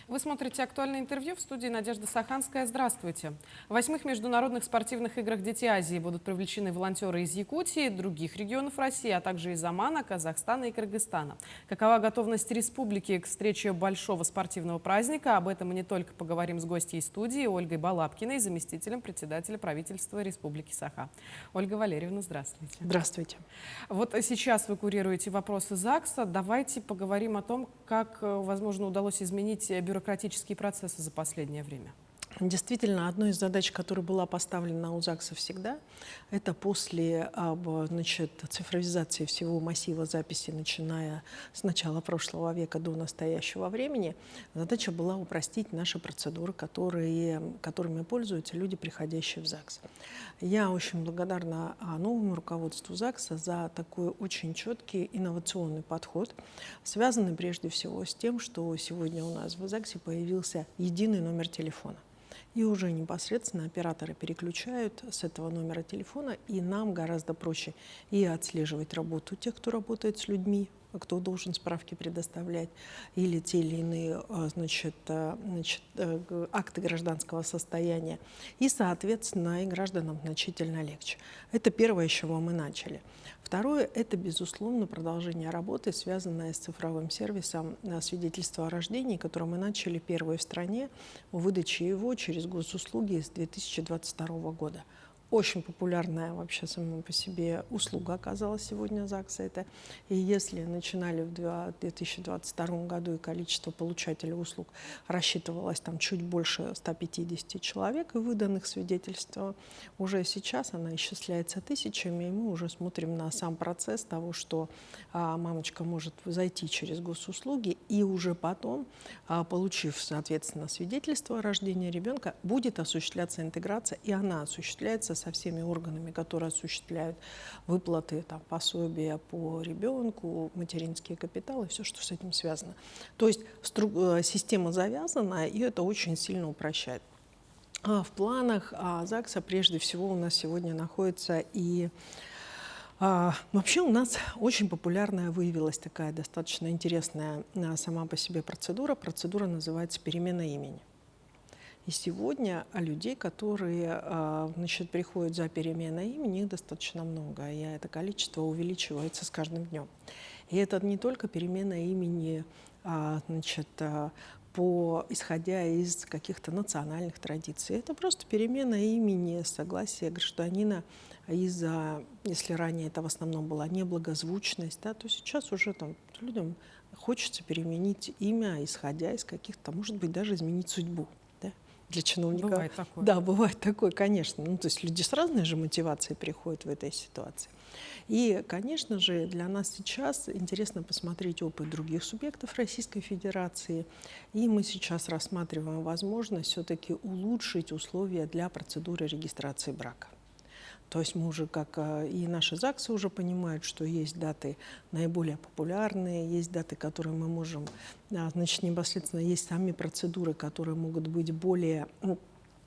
Вы смотрите «Актуальное интервью», в студии Надежда Саханская. Здравствуйте. В 8-х международных спортивных играх «Дети Азии» будут привлечены волонтеры из Якутии, других регионов России, а также из Омана, Казахстана и Кыргызстана. Какова готовность республики к встрече большого спортивного праздника? Об этом мы не только поговорим с гостьей студии Ольгой Балабкиной, заместителем председателя правительства Республики Саха. Ольга Валерьевна, здравствуйте. Здравствуйте. Вот сейчас вы курируете вопросы ЗАГСа. Давайте поговорим о том, как, возможно, удалось изменить бюрократические процессы за последнее время. Действительно, одной из задач, которая была поставлена у ЗАГСа всегда, это после цифровизации всего массива записей, начиная с начала прошлого века до настоящего времени, задача была упростить наши процедуры, которыми пользуются люди, приходящие в ЗАГС. Я очень благодарна новому руководству ЗАГСа за такой очень четкий инновационный подход, связанный прежде всего с тем, что сегодня у нас в ЗАГСе появился единый номер телефона. И уже непосредственно операторы переключают с этого номера телефона, и нам гораздо проще и отслеживать работу тех, кто работает с людьми, кто должен справки предоставлять, или те или иные акты гражданского состояния. И, соответственно, и гражданам значительно легче. Это первое, с чего мы начали. Второе – это, безусловно, продолжение работы, связанное с цифровым сервисом свидетельства о рождении, которое мы начали первые в стране, выдачи его через госуслуги с 2022 года. Очень популярная вообще сама по себе услуга оказалась сегодня ЗАГСа это. И если начинали в 2022 году и количество получателей услуг рассчитывалось там чуть больше 150 человек и выданных свидетельств, уже сейчас она исчисляется тысячами, и мы уже смотрим на сам процесс того, что мамочка может зайти через госуслуги и уже потом, получив, соответственно, свидетельство о рождении ребенка, будет осуществляться интеграция, и она осуществляется со всеми органами, которые осуществляют выплаты, пособия по ребенку, материнские капиталы, все, что с этим связано. То есть система завязана, и это очень сильно упрощает. В планах ЗАГСа прежде всего у нас сегодня находится и вообще у нас очень популярная выявилась такая достаточно интересная сама по себе процедура. Процедура называется «перемена имени». И сегодня людей, которые приходят за переменой имени, их достаточно много, и это количество увеличивается с каждым днем. И это не только перемена имени, исходя из каких-то национальных традиций, это просто перемена имени, согласия гражданина из-за, если ранее это в основном была неблагозвучность, то сейчас уже людям хочется переменить имя, исходя из каких-то, может быть, даже изменить судьбу. Для чиновника. Бывает такое. Да, бывает такое, конечно. То есть люди с разной же мотивацией приходят в этой ситуации. И, конечно же, для нас сейчас интересно посмотреть опыт других субъектов Российской Федерации. И мы сейчас рассматриваем возможность все-таки улучшить условия для процедуры регистрации брака. То есть мы уже, как и наши ЗАГСы уже понимают, что есть даты наиболее популярные, есть даты, которые мы можем, непосредственно есть сами процедуры, которые могут быть более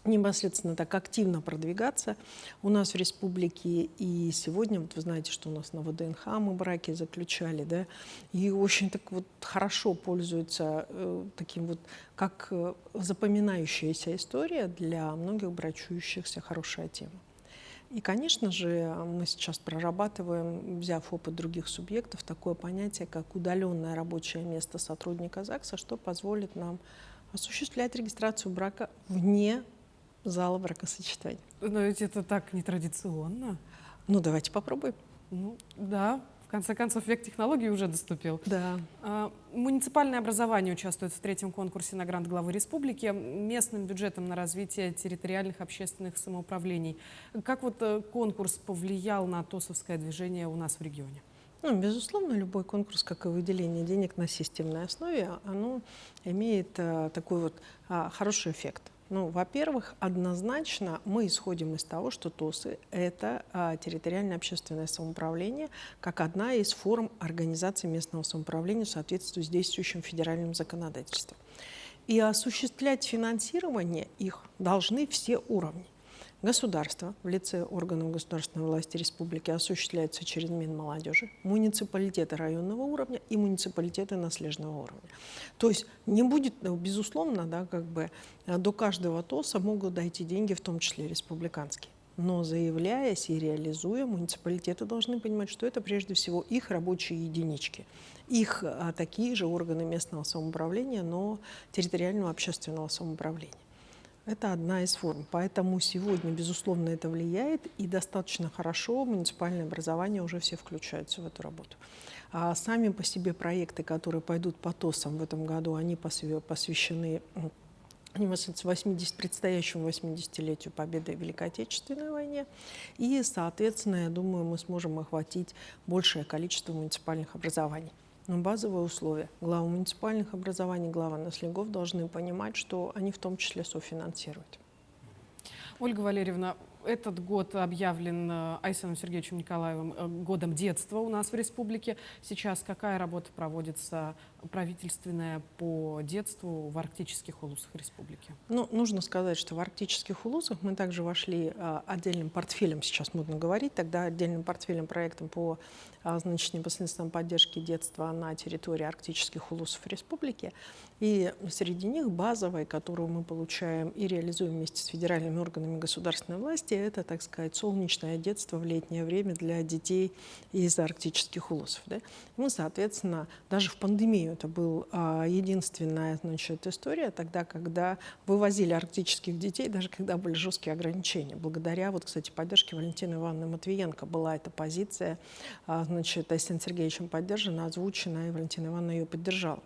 непосредственно так активно продвигаться у нас в республике. И сегодня, вы знаете, что у нас на ВДНХ мы браки заключали, да, и очень так хорошо пользуются таким как запоминающаяся история для многих брачующихся, хорошая тема. И, конечно же, мы сейчас прорабатываем, взяв опыт других субъектов, такое понятие, как удаленное рабочее место сотрудника ЗАГСа, что позволит нам осуществлять регистрацию брака вне зала бракосочетания. Но ведь это так нетрадиционно. Давайте попробуем. Да. В конце концов, век технологий уже наступил. Да. Муниципальное образование участвует в третьем конкурсе на грант главы республики местным бюджетом на развитие территориальных общественных самоуправлений. Как конкурс повлиял на ТОСовское движение у нас в регионе? Безусловно, любой конкурс, как и выделение денег на системной основе, оно имеет такой хороший эффект. Во-первых, однозначно мы исходим из того, что ТОСы – это территориальное общественное самоуправление, как одна из форм организации местного самоуправления в соответствии с действующим федеральным законодательством. И осуществлять финансирование их должны все уровни. Государство в лице органов государственной власти республики осуществляется через Минмолодежи, муниципалитеты районного уровня и муниципалитеты наследственного уровня. То есть не будет, безусловно, да, как бы до каждого ТОСа могут дойти деньги, в том числе республиканские. Но заявляясь и реализуя, муниципалитеты должны понимать, что это прежде всего их рабочие единички, их такие же органы местного самоуправления, но территориального общественного самоуправления. Это одна из форм. Поэтому сегодня, безусловно, это влияет, и достаточно хорошо муниципальное образование уже все включаются в эту работу. А сами по себе проекты, которые пойдут по ТОСам в этом году, они посвящены предстоящему 80-летию Победы в Великой Отечественной войне. И, соответственно, я думаю, мы сможем охватить большее количество муниципальных образований. Но базовые условия. Главы муниципальных образований, главы наследников должны понимать, что они в том числе софинансируют. Ольга Валерьевна, этот год объявлен Айсеном Сергеевичем Николаевым годом детства у нас в республике. Сейчас какая работа проводится правительственная по детству в арктических улусах республики? Ну, нужно сказать, что в арктических улусах мы также вошли отдельным портфелем, сейчас модно говорить, тогда отдельным портфелем проектом по непосредственной поддержке детства на территории арктических улусов республики. И среди них базовые, которую мы получаем и реализуем вместе с федеральными органами государственной власти, это, так сказать, солнечное детство в летнее время для детей из арктических улусов. Да? Мы, соответственно, даже в пандемию это была единственная, значит, история, тогда, когда вывозили арктических детей, даже когда были жесткие ограничения. Благодаря, вот, кстати, поддержке Валентины Ивановны Матвиенко была эта позиция, значит, Айсеном Сергеевичем поддержана, озвучена, и Валентина Ивановна ее поддержала.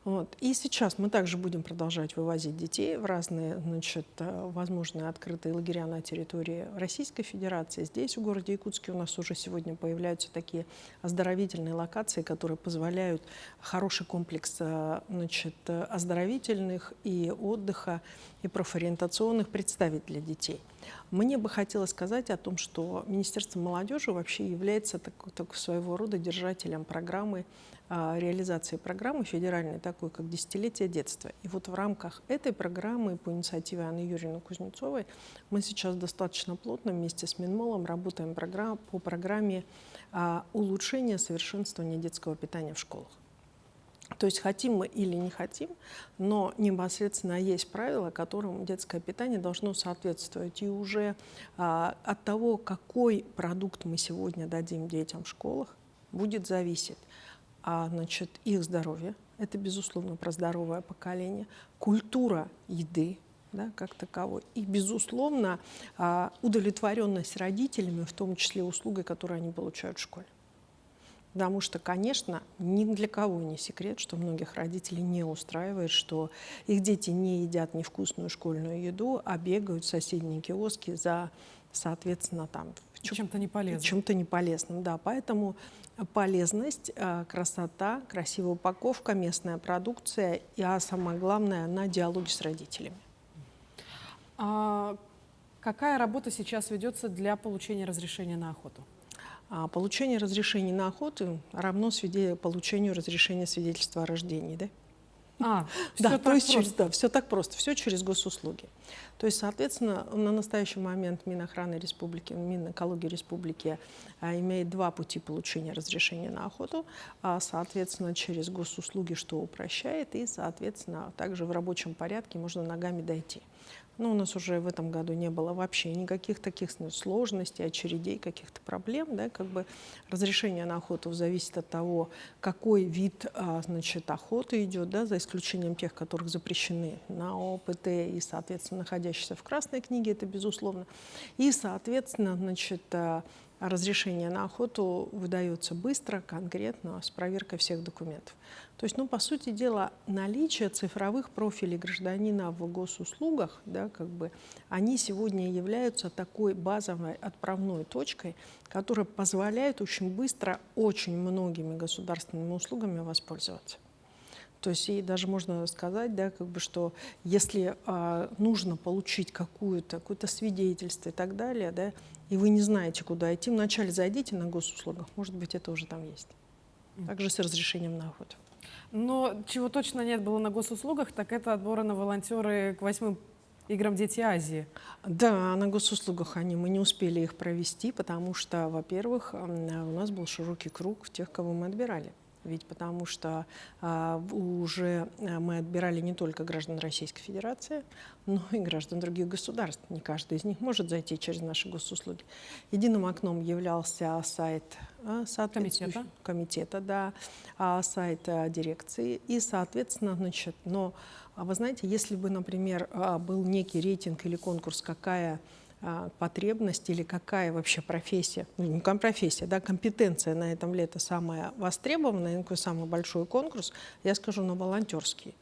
Вот. И сейчас мы также будем продолжать вывозить детей в разные, значит, возможные открытые лагеря на территории Российской Федерации. Здесь, в городе Якутске, у нас уже сегодня появляются такие оздоровительные локации, которые позволяют хороший комплекс, значит, оздоровительных и отдыха, и профориентационных представить для детей. Мне бы хотелось сказать о том, что Министерство молодежи вообще является своего рода держателем программы, реализации программы федеральной, такой как «Десятилетие детства». И вот в рамках этой программы по инициативе Анны Юрьевны Кузнецовой мы сейчас достаточно плотно вместе с Минмолом работаем по программе улучшения совершенствования детского питания в школах. То есть хотим мы или не хотим, но непосредственно есть правила, которым детское питание должно соответствовать. И уже от того, какой продукт мы сегодня дадим детям в школах, будет зависеть значит, их здоровье. Это, безусловно, про здоровое поколение, культура еды, да, как таковой. И, безусловно, удовлетворенность родителями, в том числе услугой, которую они получают в школе. Потому что, конечно, ни для кого не секрет, что многих родителей не устраивает, что их дети не едят невкусную школьную еду, а бегают в соседние киоски за, соответственно, там, чем-то неполезным. Чем-то неполезным, да. Поэтому полезность, красота, красивая упаковка, местная продукция, а самое главное, на диалоге с родителями. Какая работа сейчас ведется для получения разрешения на охоту? Получение разрешения на охоту равно получению разрешения свидетельства о рождении, да? Да, то есть все так просто, все через госуслуги. То есть, соответственно, на настоящий момент Минохраны Республики, Минэкологии Республики имеет два пути получения разрешения на охоту, соответственно, через госуслуги, что упрощает, и, соответственно, также в рабочем порядке можно ногами дойти. Но у нас уже в этом году не было вообще никаких таких сложностей, очередей, каких-то проблем. Да, как бы разрешение на охоту зависит от того, какой вид, значит, охоты идет, да, за исключением тех, которых запрещены на ОПТ и, соответственно, находящиеся в Красной книге, это безусловно. И, соответственно, значит, разрешение на охоту выдается быстро, конкретно, с проверкой всех документов. То есть, ну, по сути дела, наличие цифровых профилей гражданина в госуслугах, да, как бы, они сегодня являются такой базовой отправной точкой, которая позволяет очень быстро очень многими государственными услугами воспользоваться. То есть и даже можно сказать, да, как бы, что если нужно получить какое-то свидетельство и так далее, да, и вы не знаете, куда идти, вначале зайдите на госуслугах, может быть, это уже там есть. Также с разрешением на охоту. Но чего точно нет было на госуслугах, так это отбора на волонтеры к 8 играм «Дети Азии». Да, на госуслугах мы не успели их провести, потому что, во-первых, у нас был широкий круг тех, кого мы отбирали. Ведь потому что уже мы отбирали не только граждан Российской Федерации, но и граждан других государств. Не каждый из них может зайти через наши госуслуги. Единым окном являлся сайт комитета, да, сайт дирекции. И, соответственно, значит, но вы знаете, если бы, например, был некий рейтинг или конкурс, какая потребность или какая вообще профессия, ну, не профессия, да, компетенция на этом лето самая востребованная, какой самый большой конкурс, я скажу, на волонтерский.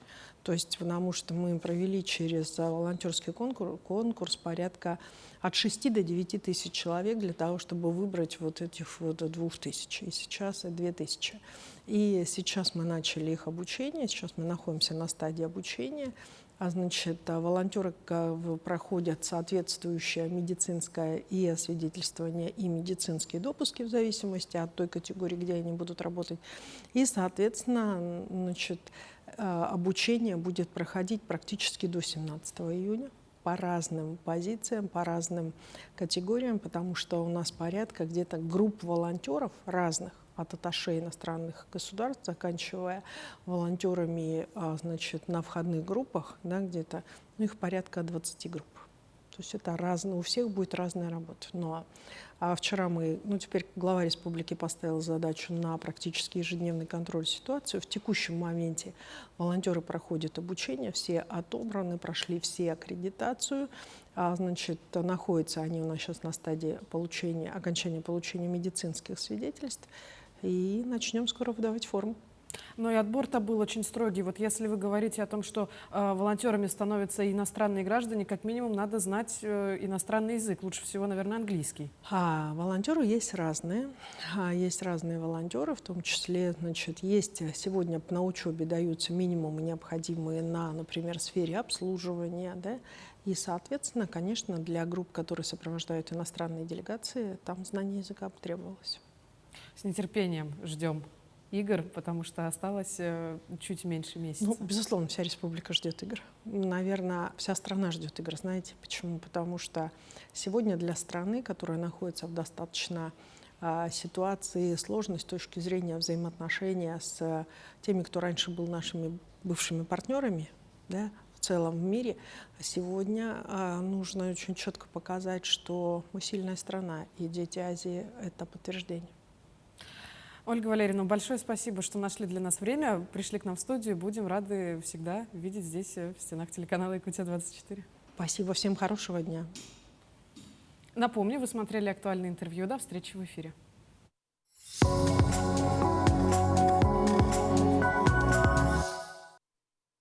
То есть, потому что мы провели через волонтерский конкурс порядка от 6 до 9 тысяч человек для того, чтобы выбрать вот этих вот 2000, и сейчас 2000. И сейчас мы начали их обучение, сейчас мы находимся на стадии обучения. Значит, волонтеры проходят соответствующее медицинское и освидетельствование, и медицинские допуски в зависимости от той категории, где они будут работать. И, соответственно, значит, обучение будет проходить практически до 17 июня по разным позициям, по разным категориям, потому что у нас порядка где-то групп волонтеров разных, от атташе иностранных государств, заканчивая волонтерами, значит, на входных группах, да, где-то, ну, их порядка 20 групп. То есть это разное, у всех будет разная работа. Но вчера теперь глава республики поставил задачу на практически ежедневный контроль ситуации. В текущем моменте волонтеры проходят обучение, все отобраны, прошли все аккредитацию. Значит, находятся они у нас сейчас на стадии окончания получения медицинских свидетельств. И начнем скоро выдавать форму. Но и отбор-то был очень строгий. Вот если вы говорите о том, что волонтерами становятся иностранные граждане, как минимум надо знать иностранный язык. Лучше всего, наверное, английский. Волонтеры есть разные. Есть разные волонтеры, в том числе, значит, есть сегодня на учебе даются минимумы, необходимые на, например, сфере обслуживания, да, и, соответственно, конечно, для групп, которые сопровождают иностранные делегации, там знание языка потребовалось. С нетерпением ждем игр, потому что осталось чуть меньше месяца. Ну, безусловно, вся республика ждет игр. Наверное, вся страна ждет игр. Знаете почему? Потому что сегодня для страны, которая находится в достаточно ситуации сложной с точки зрения взаимоотношения с теми, кто раньше был нашими бывшими партнерами, да, в целом в мире, сегодня нужно очень четко показать, что мы сильная страна, и «Дети Азии» — это подтверждение. Ольга Валерьевна, большое спасибо, что нашли для нас время, пришли к нам в студию. Будем рады всегда видеть здесь, в стенах телеканала «Якутия-24». Спасибо, всем хорошего дня. Напомню, вы смотрели актуальное интервью. До встречи в эфире.